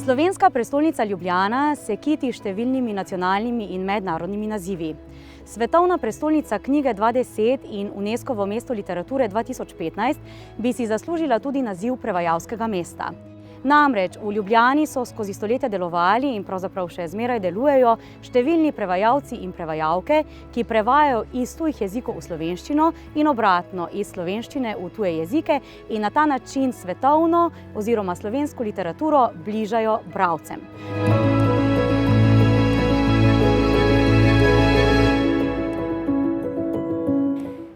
Slovenska prestolnica Ljubljana se kiti številnimi nacionalnimi in mednarodnimi nazivi. Svetovna prestolnica knjige 2010 in UNESCOvo mesto literature 2015 bi si zaslužila tudi naziv prevajalskega mesta. Namreč v Ljubljani so skozi stoletja delovali in pravzaprav še zmeraj delujejo številni prevajalci in prevajalke, ki prevajajo iz tujih jezikov v slovenščino in obratno iz slovenščine v tuje jezike in na ta način svetovno oziroma slovensko literaturo bližajo bralcem.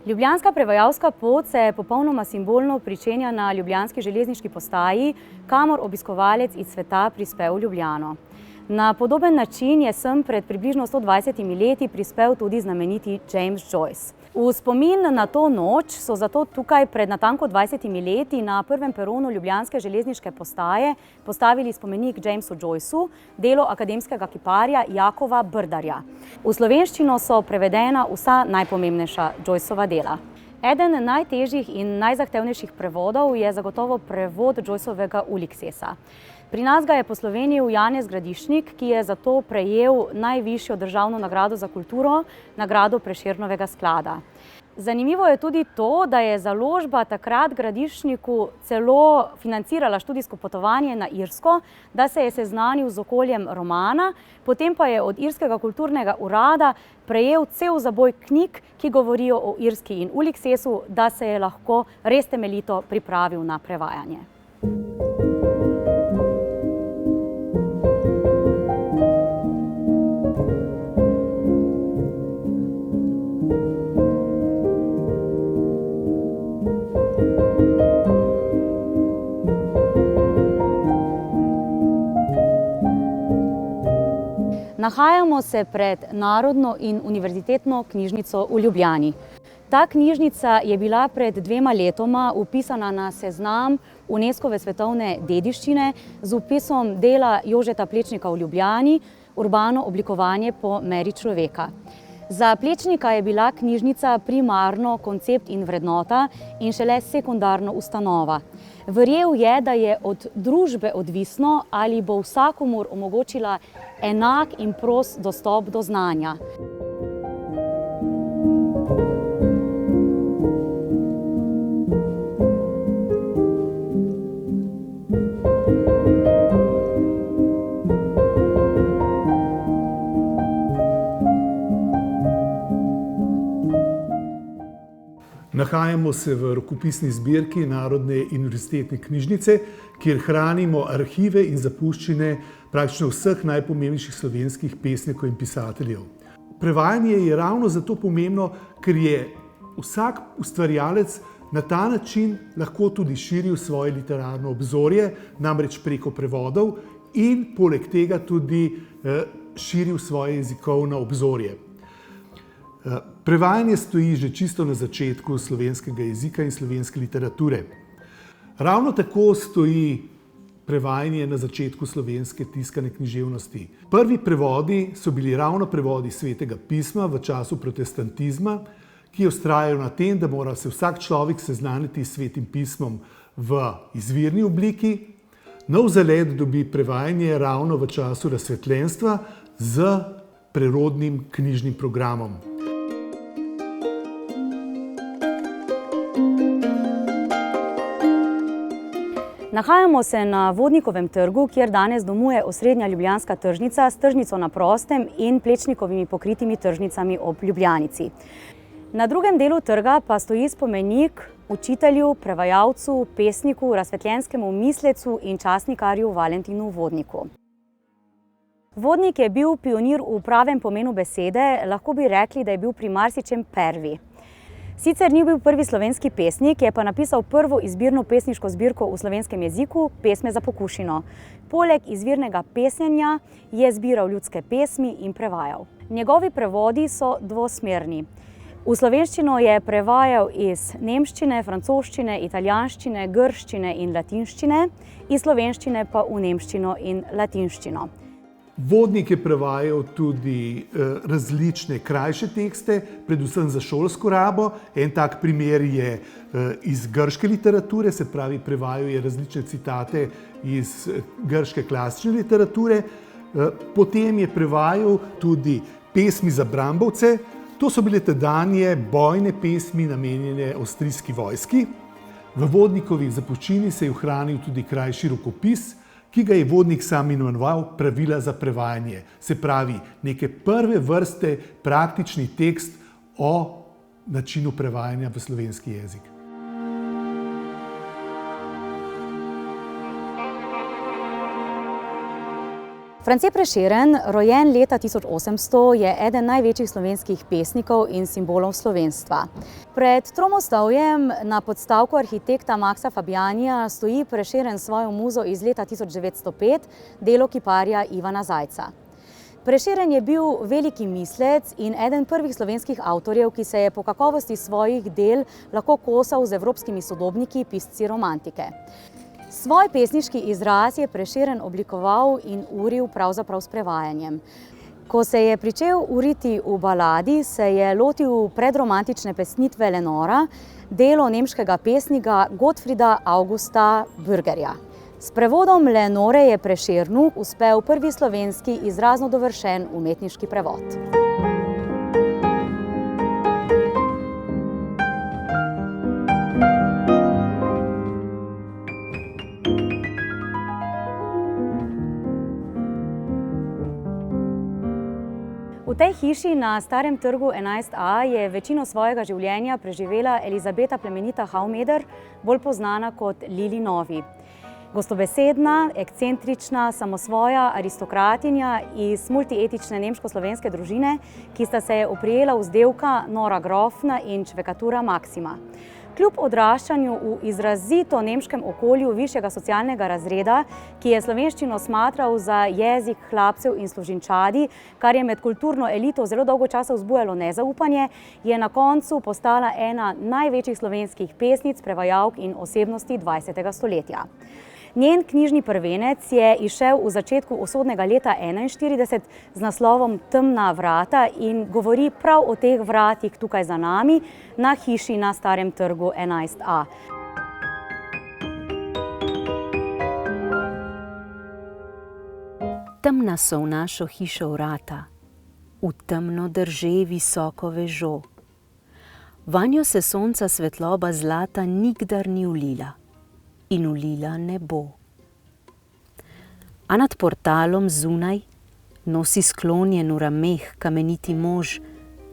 Ljubljanska prevajalska pot se popolnoma simbolno pričenja na ljubljanski železniški postaji, kamor obiskovalec iz sveta prispe v Ljubljano. Na podoben način je sem pred približno 120 leti prispel tudi znameniti James Joyce. V spomin na to noč so zato tukaj pred natanko 20 leti na prvem peronu ljubljanske železniške postaje postavili spomenik Jamesu Joyceu, delo akademskega kiparja Jakova Brdarja. V slovenščino so prevedena vsa najpomembnejša Joyceova dela. Eden najtežjih in najzahtevnejših prevodov je zagotovo prevod Joyceovega Uliksesa. Pri nas ga je poslovenil Janez Gradišnik, ki je zato prejel najvišjo državno nagrado za kulturo, nagrado Prešernovega sklada. Zanimivo je tudi to, da je založba takrat Gradišniku celo financirala študijsko potovanje na Irsko, da se je seznanil z okoljem romana, potem pa je od Irskega kulturnega urada prejel cel zaboj knjig, ki govorijo o Irski in Uliksesu, da se je lahko res temeljito pripravil na prevajanje. Nahajamo se pred Narodno in univerzitetno knjižnico v Ljubljani. Ta knjižnica je bila pred 2 letoma vpisana na seznam UNESCOve svetovne dediščine z vpisom dela Jožeta Plečnika v Ljubljani, urbano oblikovanje po meri človeka. Za Plečnika je bila knjižnica primarno koncept in vrednota in šele sekundarno ustanova. Verjel je, da je od družbe odvisno, ali bo vsakomur omogočila enak in prost dostop do znanja. Nahajamo se v rokopisni zbirki Narodne in univerzitetne knjižnice, kjer hranimo arhive in zapuščine praktično vseh najpomembnejših slovenskih pesnikov in pisateljev. Prevajanje je ravno zato pomembno, ker je vsak ustvarjalec na ta način lahko tudi širil svoje literarno obzorje, namreč preko prevodov in poleg tega tudi širil svoje jezikovno obzorje. Prevajanje stoji že čisto na začetku slovenskega jezika in slovenske literature. Ravno tako stoji prevajanje na začetku slovenske tiskane književnosti. Prvi prevodi so bili ravno prevodi Svetega pisma v času protestantizma, ki vztrajajo na tem, da mora se vsak človek seznaniti s Svetim pismom v izvirni obliki. Nov zalet dobi prevajanje ravno v času razsvetljenstva z prerodnim knjižnim programom. Nahajamo se na Vodnikovem trgu, kjer danes domuje osrednja ljubljanska tržnica s tržnico na prostem in Plečnikovimi pokritimi tržnicami ob Ljubljanici. Na drugem delu trga pa stoji spomenik učitelju, prevajalcu, pesniku, razsvetljenskemu mislecu in časnikarju Valentinu Vodniku. Vodnik je bil pionir v pravem pomenu besede, lahko bi rekli, da je bil pri marsičem prvi. Sicer ni bil prvi slovenski pesnik, je pa napisal prvo izbirno pesniško zbirko v slovenskem jeziku, Pesme za pokušino. Poleg izvirnega pesnjenja je zbiral ljudske pesmi in prevajal. Njegovi prevodi so dvosmerni. V slovenščino je prevajal iz nemščine, francoščine, italijanščine, grščine in latinščine, iz slovenščine pa v nemščino in latinščino. Vodnik je prevajal tudi različne krajše tekste, predvsem za šolsko rabo. En tak primer je iz grške literature, se pravi, prevajal je različne citate iz grške klasične literature. Potem je prevajal tudi pesmi za brambovce. To so bile tedanje bojne pesmi, namenjene avstrijski vojski. V Vodnikovi zapuščini se je ohranil tudi krajši rokopis, ki ga je Vodnik sam imenoval Pravila za prevajanje. Se pravi, neke prve vrste praktični tekst o načinu prevajanja v slovenski jezik. France Prešeren, rojen leta 1800, je eden največjih slovenskih pesnikov in simbolov slovenstva. Pred Tromostovjem na podstavku arhitekta Maxa Fabijanija stoji Prešeren svojo muzo iz leta 1905, delo kiparja Ivana Zajca. Prešeren je bil veliki mislec in eden prvih slovenskih avtorjev, ki se je po kakovosti svojih del lahko kosal z evropskimi sodobniki, pisci romantike. Svoj pesniški izraz je Prešeren oblikoval in uril pravzaprav s prevajanjem. Ko se je pričel uriti v baladi, se je lotil predromantične pesnitve Lenora, delo nemškega pesnika Gottfrieda Augusta Bürgerja. S prevodom Lenore je Prešernu uspel prvi slovenski izrazno dovršen umetniški prevod. V tej hiši na Starem trgu 11a je večino svojega življenja preživela Elizabeta Plemenita Haumeder, bolj poznana kot Lili Novi. Gostobesedna, ekscentrična, samosvoja aristokratinja iz multietične nemško-slovenske družine, ki sta se oprijela vzdevka Nora Grofna in Čvekatura Maksima. Kljub odraščanju v izrazito nemškem okolju višjega socialnega razreda, ki je slovenščino smatral za jezik hlapcev in služinčadi, kar je med kulturno elito zelo dolgo časa vzbujalo nezaupanje, je na koncu postala ena največjih slovenskih pesnic, prevajalk in osebnosti 20. stoletja. Njen knjižni prvenec je izšel v začetku usodnega leta 1941 z naslovom Temna vrata in govori prav o teh vratih tukaj za nami, na hiši na Starem trgu 11a. Temna so v našo hišo vrata, v temno drže visoko vežo. Vanjo se sonca svetloba zlata nikdar ni ulila in ulila ne bo. A nad portalom zunaj nosi sklonjen v rameh kameniti mož,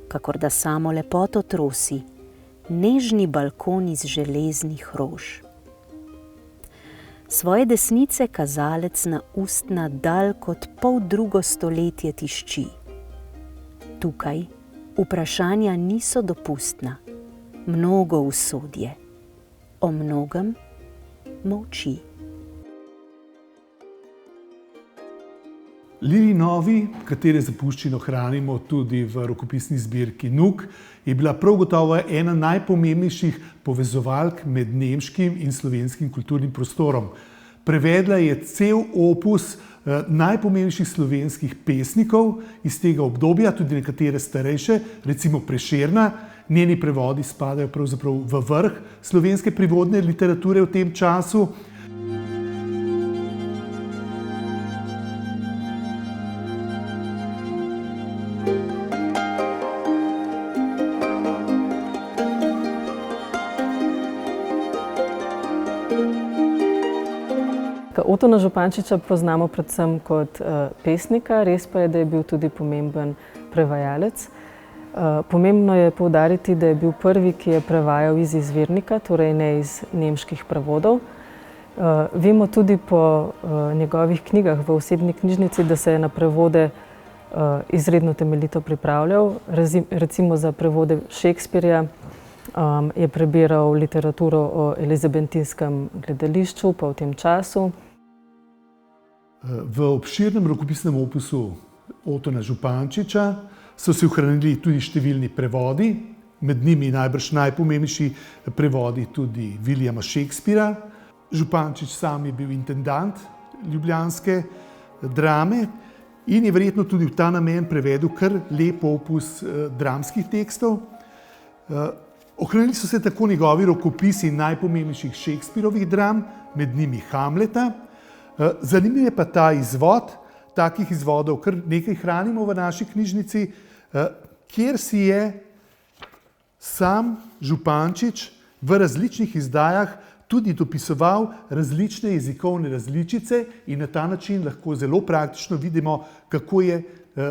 kakor da samo lepoto trosi, nežni balkon iz železnih rož. Svoje desnice kazalec na ustna dal kot poldrugo stoletje tišči. Tukaj vprašanja niso dopustna, mnogo usodje, o mnogem molči. Lili Novi, katere zapuščino hranimo tudi v rokopisni zbirki NUK, je bila prav gotovo ena najpomembnejših povezovalk med nemškim in slovenskim kulturnim prostorom. Prevedla je cel opus najpomembnejših slovenskih pesnikov iz tega obdobja, tudi nekatere starejše, recimo Prešerna. Njeni prevodi spadajo pravzaprav v vrh slovenske prevodne literature v tem času. Otona Župančiča poznamo predvsem kot pesnika, res pa je, da je bil tudi pomemben prevajalec. Pomembno je poudariti, da je bil prvi, ki je prevajal iz izvirnika, torej ne iz nemških prevodov. Vemo tudi po njegovih knjigah v osebni knjižnici, da se je na prevode izredno temeljito pripravljal. Recimo za prevode Shakespearja je prebiral literaturo o elizabetinskem gledališču pa v tem času. V obširnem rokopisnem opusu Otona Župančiča so se ohranili tudi številni prevodi, med njimi najbrž najpomembnejši prevodi tudi Williama Shakespeara. Župančič sam je bil intendant ljubljanske Drame in je verjetno tudi v ta namen prevedel kar lep opus dramskih tekstov. Ohranili so se tako njegovi rokopisi najpomembnejših Shakespearovih dram, med njimi Hamleta. Zanimiv je pa ta izvod, takih izvodov kar nekaj hranimo v naši knjižnici, kjer si je sam Župančič v različnih izdajah tudi dopisoval različne jezikovne različice in na ta način lahko zelo praktično vidimo, kako je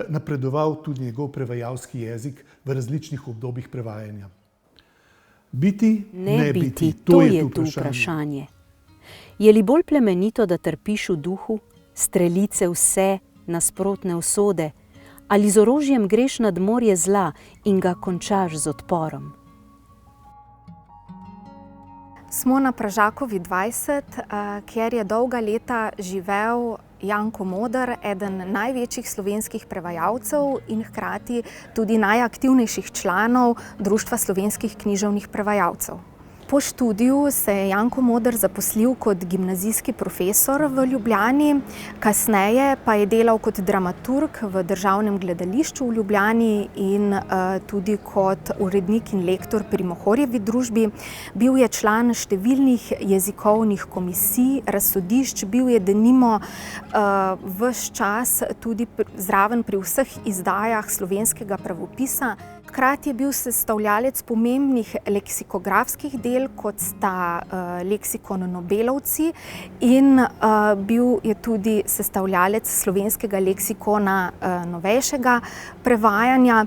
napredoval tudi njegov prevajalski jezik v različnih obdobjih prevajanja. Biti, ne biti, to je tu vprašanje. Je li bolj plemenito, da trpiš v duhu, strelice vse nasprotne usode, ali z orožjem greš nad morje zla in ga končaš z odporom? Smo na Pražakovi 20, kjer je dolga leta živel Janko Moder, eden največjih slovenskih prevajalcev in hkrati tudi najaktivnejših članov Društva slovenskih književnih prevajalcev. Po študiju se je Janko Moder zaposlil kot gimnazijski profesor v Ljubljani, kasneje pa je delal kot dramaturg v Državnem gledališču v Ljubljani in tudi kot urednik in lektor pri Mohorjevi družbi. Bil je član številnih jezikovnih komisij, razsodišč, bil je denimo ves čas tudi zraven pri vseh izdajah slovenskega pravopisa. Hkrati je bil sestavljalec pomembnih leksikografskih del, kot sta leksikon Nobelovci, in bil je tudi sestavljalec slovenskega leksikona novejšega prevajanja.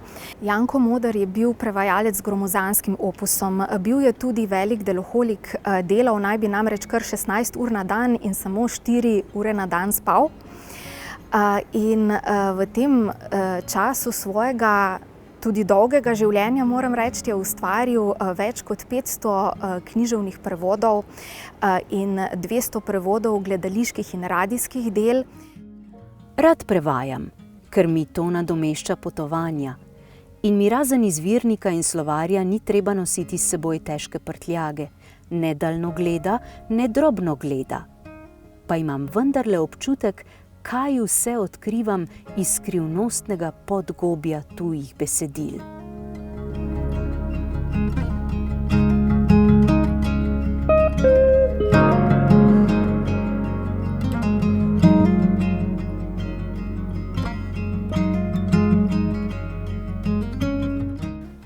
Janko Moder je bil prevajalec z gromozanskim opusom. Bil je tudi velik deloholik, delal naj bi namreč kar 16 ur na dan in samo 4 ure na dan spal. In v tem času svojega tudi dolgega življenja, moram reči, je ustvaril več kot 500 književnih prevodov in 200 prevodov gledaliških in radijskih del. Rad prevajam, ker mi to nadomešča potovanja. In mi razen izvirnika in slovarja ni treba nositi s seboj težke prtljage, ne daljnogleda, ne drobnogleda. Pa imam vendarle občutek, kaj vse odkrivam iz skrivnostnega podgobja tujih besedil.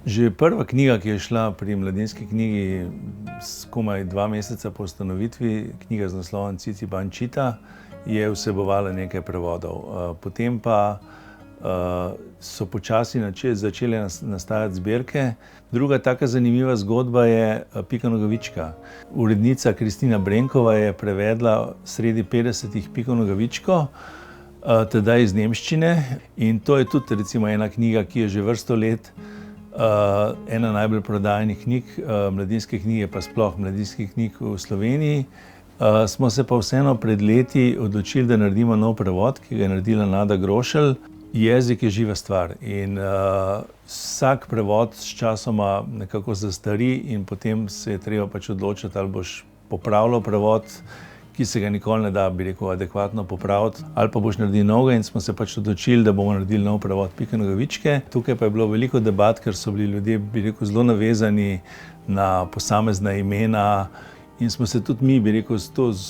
Že prva knjiga, ki je šla pri Mladinski knjigi komaj 2 meseca po ustanovitvi, knjiga z naslovom Ciciban čita, je vsebovala nekaj prevodov. Potem pa so počasi začele nastajati zbirke. Druga taka zanimiva zgodba je Pika Nogavička. Urednica Kristina Brenkova je prevedla sredi 50-ih Piko Nogavičko, tedaj iz nemščine. In to je tudi recimo ena knjiga, ki je že vrsto let ena najbolj prodajanih knjig, mladinske knjige, pa sploh mladinskih knjig v Sloveniji. Smo se pa vseeno pred leti odločili, da naredimo nov prevod, ki ga je naredila Nada Grošelj. Jezik je živa stvar in vsak prevod s časoma nekako zastari in potem se je treba pač odločiti, ali boš popravljal prevod, ki se ga nikoli ne da, bi rekel, adekvatno popraviti, ali pa boš naredil novega, in smo se pač odločili, da bomo naredili nov prevod Pike Nogavičke. Tukaj pa je bilo veliko debat, ker so bili ljudje, bi rekel, zelo navezani na posamezna imena. In smo se tudi mi, bi rekel, z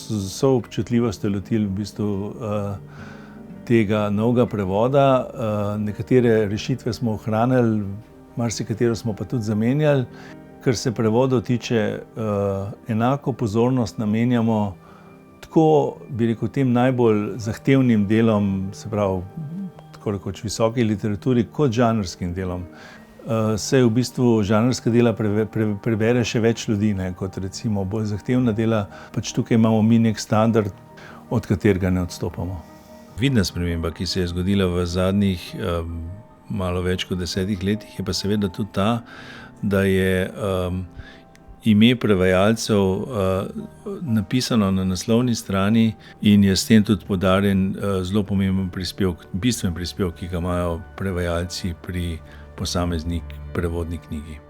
vso občutljivostjo lotili v bistvu tega novega prevoda. Nekatere rešitve smo ohranili, marsikatero smo pa tudi zamenjali. Kar se prevodov tiče, enako pozornost namenjamo tako, bi rekel, tem najbolj zahtevnim delom, se pravi, tako rekoč visoki literaturi, kot žanrskim delom. Se v bistvu žanrska dela prebere še več ljudi, kot recimo bolj zahtevna dela. Pač tukaj imamo mi nek standard, od katerega ne odstopamo. Vidna sprememba, ki se je zgodila v zadnjih malo več kot 10 letih, je pa seveda tudi ta, da je ime prevajalcev napisano na naslovni strani in je s tem tudi poudarjen zelo pomemben prispevek, bistven prispevek, ki ga imajo prevajalci pri posamezni prevodni knjigi.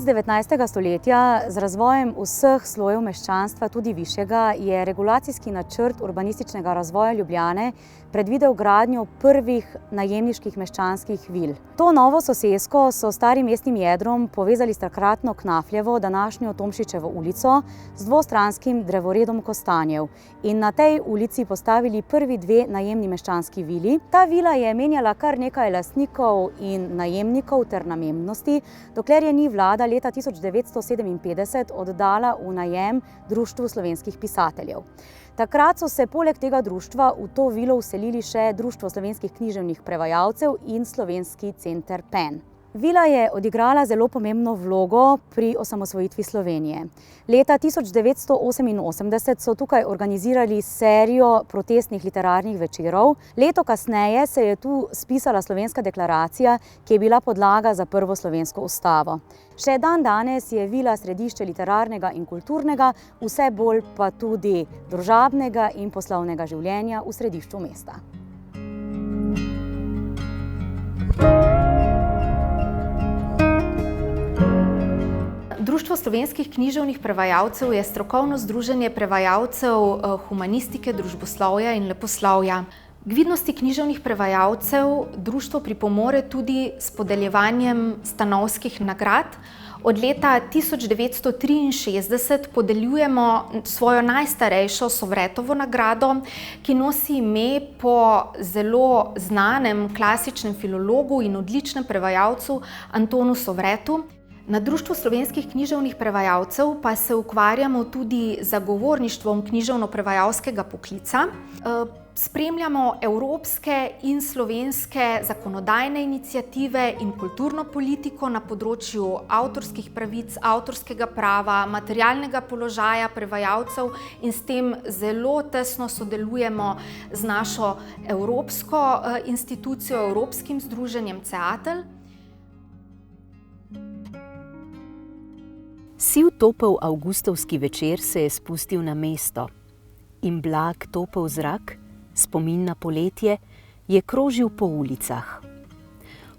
19. stoletja z razvojem vseh slojev meščanstva, tudi višjega, je regulacijski načrt urbanističnega razvoja Ljubljane predvidel gradnjo prvih najemniških meščanskih vil. To novo sosesko so s starim mestnim jedrom povezali s takratno Knafljevo, današnjo Tomšičevo ulico, z dvostranskim drevoredom Kostanjev in na tej ulici postavili prvi dve najemni meščanski vili. Ta vila je menjala kar nekaj lastnikov in najemnikov ter namembnosti, dokler je ni vlada leta 1957 oddala v najem Društvu slovenskih pisateljev. Takrat so se poleg tega društva v to vilo vselili še Društvo slovenskih književnih prevajalcev in Slovenski center Pen. Vila je odigrala zelo pomembno vlogo pri osamosvojitvi Slovenije. Leta 1988 so tukaj organizirali serijo protestnih literarnih večerov. Leto kasneje se je tu spisala Slovenska deklaracija, ki je bila podlaga za prvo slovensko ustavo. Še dandanes je vila središče literarnega in kulturnega, vse bolj pa tudi družabnega in poslovnega življenja v središču mesta. Društvo slovenskih književnih prevajalcev je strokovno združenje prevajalcev humanistike, družboslovja in leposlovja. K vidnosti književnih prevajalcev društvo pripomore tudi s podeljevanjem stanovskih nagrad. Od leta 1963 podeljujemo svojo najstarejšo Sovretovo nagrado, ki nosi ime po zelo znanem klasičnem filologu in odličnem prevajalcu Antonu Sovretu. Na Društvu slovenskih književnih prevajalcev pa se ukvarjamo tudi z zagovorništvom književno-prevajalskega poklica. Spremljamo evropske in slovenske zakonodajne iniciative in kulturno politiko na področju avtorskih pravic, avtorskega prava, materialnega položaja prevajalcev in s tem zelo tesno sodelujemo z našo evropsko institucijo, Evropskim združenjem CEATL. Siv topel avgustovski večer se je spustil na mesto in blag topel zrak, spomin na poletje, je krožil po ulicah.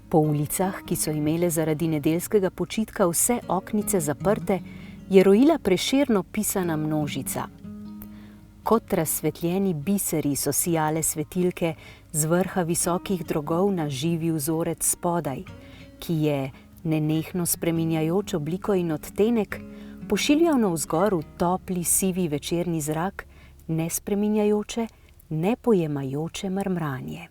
Po ulicah, ki so imele zaradi nedeljskega počitka vse oknice zaprte, je rojila prešerno pisana množica. Kot razsvetljeni biseri so sijale svetilke z vrha visokih drogov na živi vzorec spodaj, ki je nenehno spreminjajoč obliko in odtenek pošiljal navzgor v topli, sivi večerni zrak nespreminjajoče, nepojemajoče mrmranje.